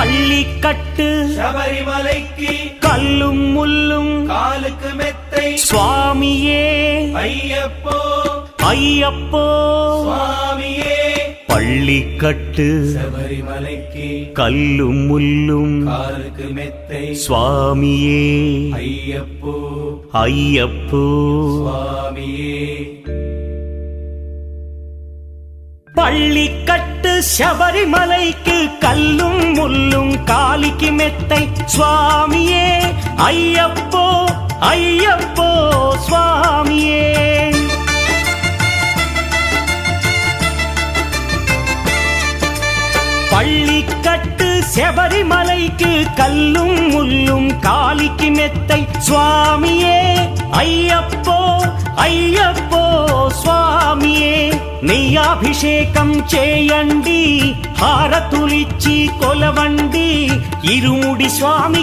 பள்ளிக்கட்டு சபரிமலைக்கு கல்லும் முள்ளும் காலுக்கு மெத்தை சுவாமியே ஐயப்போ ஐயப்போ சுவாமியே பள்ளிக்கட்டு சபரிமலைக்கு கல்லும் முள்ளும் காலுக்கு மெத்தை சுவாமியே ஐயப்போ ஐயப்போ சுவாமியே பள்ளிக்கட்டு சபரிமலைக்கு கல்லும் முள்ளும் காலிக்கு மெத்தை சுவாமியே ஐயப்போ ஐயப்போ சுவாமியே பள்ளிக்கட்டு சபரிமலைக்கு கல்லும் முள்ளும் காலிக்கு மெத்தை சுவாமியே ஐயப்போ ஐயப்போ స్వామియే నెయ్యాభిషేకం చేయండి హారతులిచ్చి కొలవండి ఇరుముడి స్వామి